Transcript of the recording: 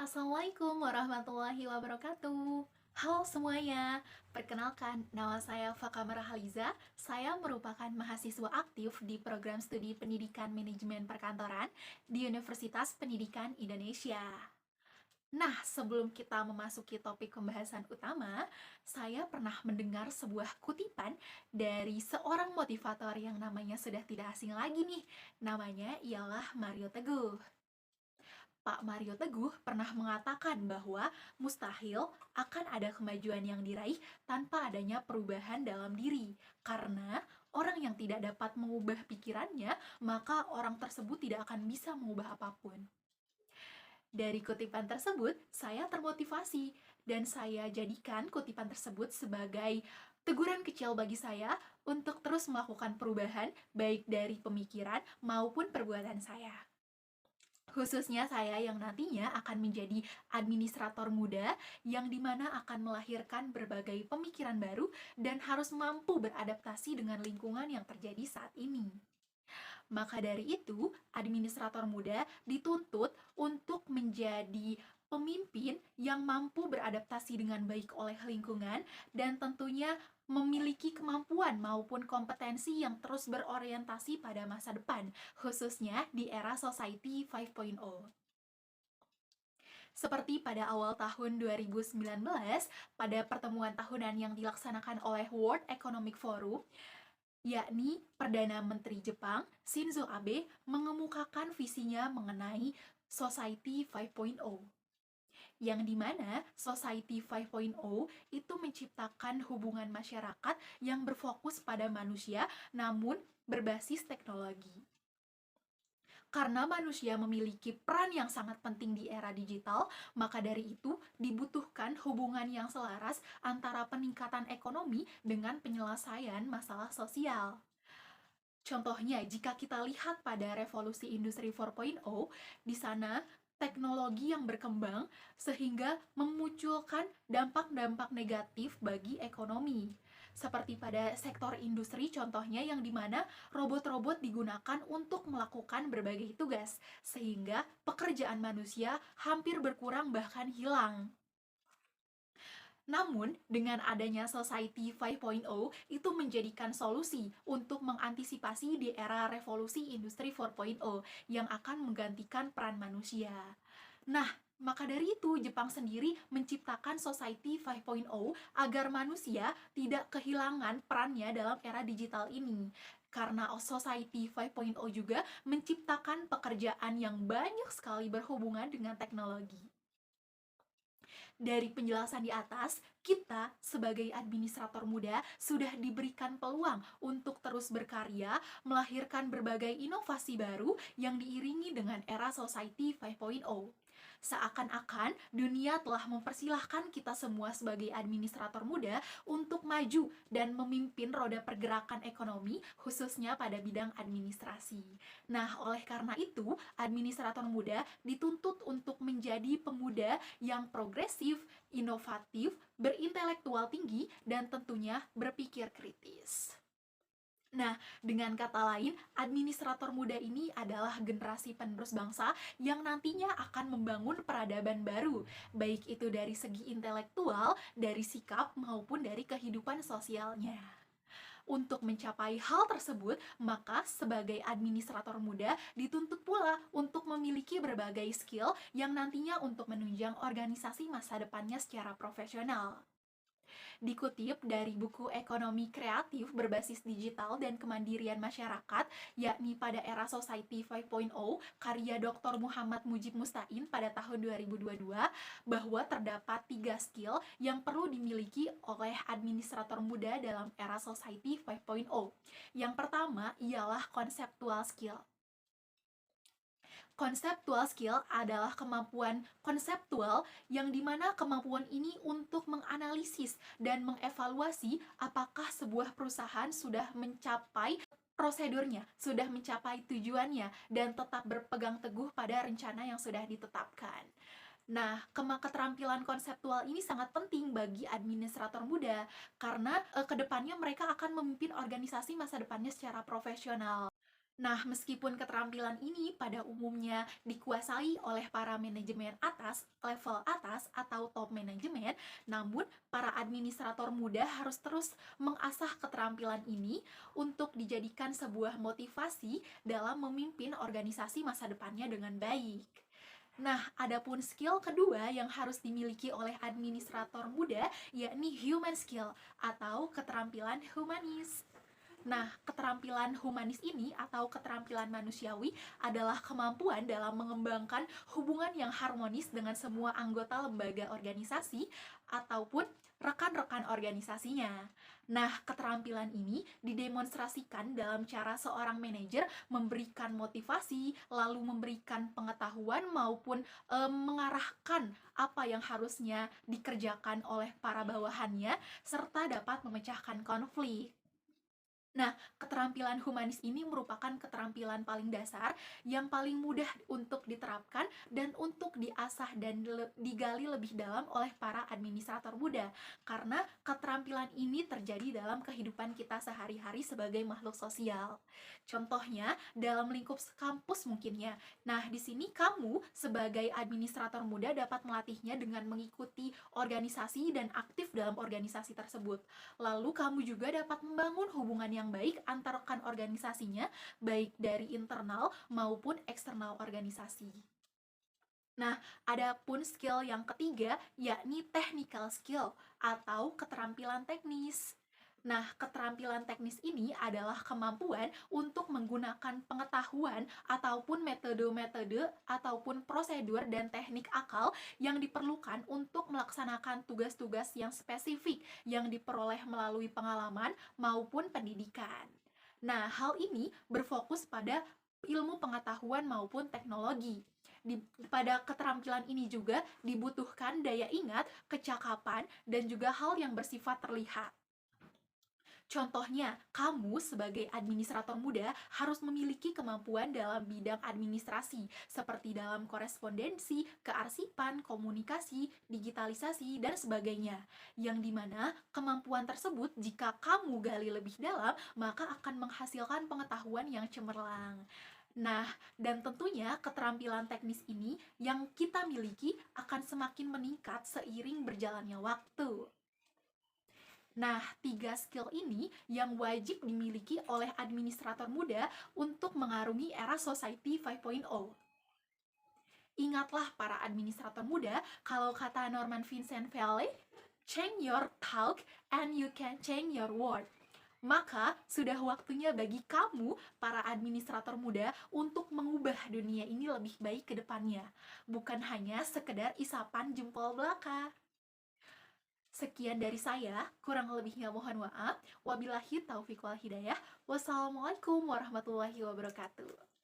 Assalamualaikum warahmatullahi wabarakatuh. Halo semuanya, perkenalkan nama saya Faka Merahaliza. Saya merupakan mahasiswa aktif di program studi Pendidikan Manajemen Perkantoran di Universitas Pendidikan Indonesia. Nah, sebelum kita memasuki topik pembahasan utama, saya pernah mendengar sebuah kutipan dari seorang motivator yang namanya sudah tidak asing lagi nih. Namanya ialah Mario Teguh. Pak Mario Teguh pernah mengatakan bahwa mustahil akan ada kemajuan yang diraih tanpa adanya perubahan dalam diri. Karena orang yang tidak dapat mengubah pikirannya, maka orang tersebut tidak akan bisa mengubah apapun. Dari kutipan tersebut, saya termotivasi dan saya jadikan kutipan tersebut sebagai teguran kecil bagi saya untuk terus melakukan perubahan baik dari pemikiran maupun perbuatan saya. Khususnya saya yang nantinya akan menjadi administrator muda yang dimana akan melahirkan berbagai pemikiran baru dan harus mampu beradaptasi dengan lingkungan yang terjadi saat ini. Maka dari itu, administrator muda dituntut untuk menjadi pemimpin yang mampu beradaptasi dengan baik oleh lingkungan dan tentunya memiliki kemampuan maupun kompetensi yang terus berorientasi pada masa depan, khususnya di era Society 5.0. Seperti pada awal tahun 2019, pada pertemuan tahunan yang dilaksanakan oleh World Economic Forum, yakni Perdana Menteri Jepang Shinzo Abe mengemukakan visinya mengenai Society 5.0, yang dimana Society 5.0 itu menciptakan hubungan masyarakat yang berfokus pada manusia namun berbasis teknologi. Karena manusia memiliki peran yang sangat penting di era digital, maka dari itu dibutuhkan hubungan yang selaras antara peningkatan ekonomi dengan penyelesaian masalah sosial. Contohnya, jika kita lihat pada revolusi industri 4.0, di sana teknologi yang berkembang sehingga memunculkan dampak-dampak negatif bagi ekonomi. Seperti pada sektor industri contohnya yang dimana robot-robot digunakan untuk melakukan berbagai tugas, sehingga pekerjaan manusia hampir berkurang bahkan hilang. Namun, dengan adanya Society 5.0 itu menjadikan solusi untuk mengantisipasi di era revolusi industri 4.0 yang akan menggantikan peran manusia. Nah, maka dari itu Jepang sendiri menciptakan Society 5.0 agar manusia tidak kehilangan perannya dalam era digital ini. Karena Society 5.0 juga menciptakan pekerjaan yang banyak sekali berhubungan dengan teknologi. Dari penjelasan di atas, kita sebagai administrator muda sudah diberikan peluang untuk terus berkarya, melahirkan berbagai inovasi baru yang diiringi dengan era Society 5.0. Seakan-akan dunia telah mempersilahkan kita semua sebagai administrator muda untuk maju dan memimpin roda pergerakan ekonomi, khususnya pada bidang administrasi. Nah, oleh karena itu, administrator muda dituntut untuk menjadi pemuda yang progresif, inovatif, berintelektual tinggi, dan tentunya berpikir kritis. Nah, dengan kata lain, administrator muda ini adalah generasi penerus bangsa yang nantinya akan membangun peradaban baru, baik itu dari segi intelektual, dari sikap, maupun dari kehidupan sosialnya. Untuk mencapai hal tersebut, maka sebagai administrator muda dituntut pula untuk memiliki berbagai skill yang nantinya untuk menunjang organisasi masa depannya secara profesional. Dikutip dari buku Ekonomi Kreatif Berbasis Digital dan Kemandirian Masyarakat, yakni pada era Society 5.0, karya Dr. Muhammad Mujib Mustain pada tahun 2022, bahwa terdapat 3 skill yang perlu dimiliki oleh administrator muda dalam era Society 5.0. Yang pertama ialah conceptual skill. Conceptual skill adalah kemampuan konseptual yang dimana kemampuan ini untuk menganalisis dan mengevaluasi apakah sebuah perusahaan sudah mencapai prosedurnya, sudah mencapai tujuannya, dan tetap berpegang teguh pada rencana yang sudah ditetapkan. Nah, keterampilan konseptual ini sangat penting bagi administrator muda karena kedepannya mereka akan memimpin organisasi masa depannya secara profesional. Nah, meskipun keterampilan ini pada umumnya dikuasai oleh para manajemen atas, level atas, atau top manajemen, namun para administrator muda harus terus mengasah keterampilan ini untuk dijadikan sebuah motivasi dalam memimpin organisasi masa depannya dengan baik. Nah, adapun skill kedua yang harus dimiliki oleh administrator muda yakni human skill atau keterampilan humanis. Nah, keterampilan humanis ini atau keterampilan manusiawi adalah kemampuan dalam mengembangkan hubungan yang harmonis dengan semua anggota lembaga organisasi ataupun rekan-rekan organisasinya. Nah, keterampilan ini didemonstrasikan dalam cara seorang manajer memberikan motivasi, lalu memberikan pengetahuan maupun mengarahkan apa yang harusnya dikerjakan oleh para bawahannya serta dapat memecahkan konflik. Nah, keterampilan humanis ini merupakan keterampilan paling dasar yang paling mudah untuk diterapkan dan untuk diasah dan digali lebih dalam oleh para administrator muda. Karena keterampilan ini terjadi dalam kehidupan kita sehari-hari sebagai makhluk sosial. Contohnya, dalam lingkup kampus mungkinnya. Nah, di sini kamu sebagai administrator muda dapat melatihnya dengan mengikuti organisasi dan aktif dalam organisasi tersebut. Lalu kamu juga dapat membangun hubungan yang baik antar rekan organisasinya, baik dari internal maupun eksternal organisasi. Nah, adapun skill yang ketiga yakni technical skill atau keterampilan teknis. Nah, keterampilan teknis ini adalah kemampuan untuk menggunakan pengetahuan ataupun metode-metode ataupun prosedur dan teknik akal yang diperlukan untuk melaksanakan tugas-tugas yang spesifik yang diperoleh melalui pengalaman maupun pendidikan. Nah, hal ini berfokus pada ilmu pengetahuan maupun teknologi. Pada keterampilan ini juga dibutuhkan daya ingat, kecakapan, dan juga hal yang bersifat terlihat. Contohnya, kamu sebagai administrator muda harus memiliki kemampuan dalam bidang administrasi, seperti dalam korespondensi, kearsipan, komunikasi, digitalisasi, dan sebagainya. Yang dimana kemampuan tersebut jika kamu gali lebih dalam, maka akan menghasilkan pengetahuan yang cemerlang. Nah, dan tentunya keterampilan teknis ini yang kita miliki akan semakin meningkat seiring berjalannya waktu. Nah, 3 skill ini yang wajib dimiliki oleh administrator muda untuk mengarungi era Society 5.0. Ingatlah para administrator muda, kalau kata Norman Vincent Peale, change your talk and you can change your world. Maka sudah waktunya bagi kamu, para administrator muda, untuk mengubah dunia ini lebih baik ke depannya. Bukan hanya sekedar isapan jempol belaka. Sekian dari saya, kurang lebihnya mohon maaf. Wabillahi taufiq wal hidayah. Wassalamualaikum warahmatullahi wabarakatuh.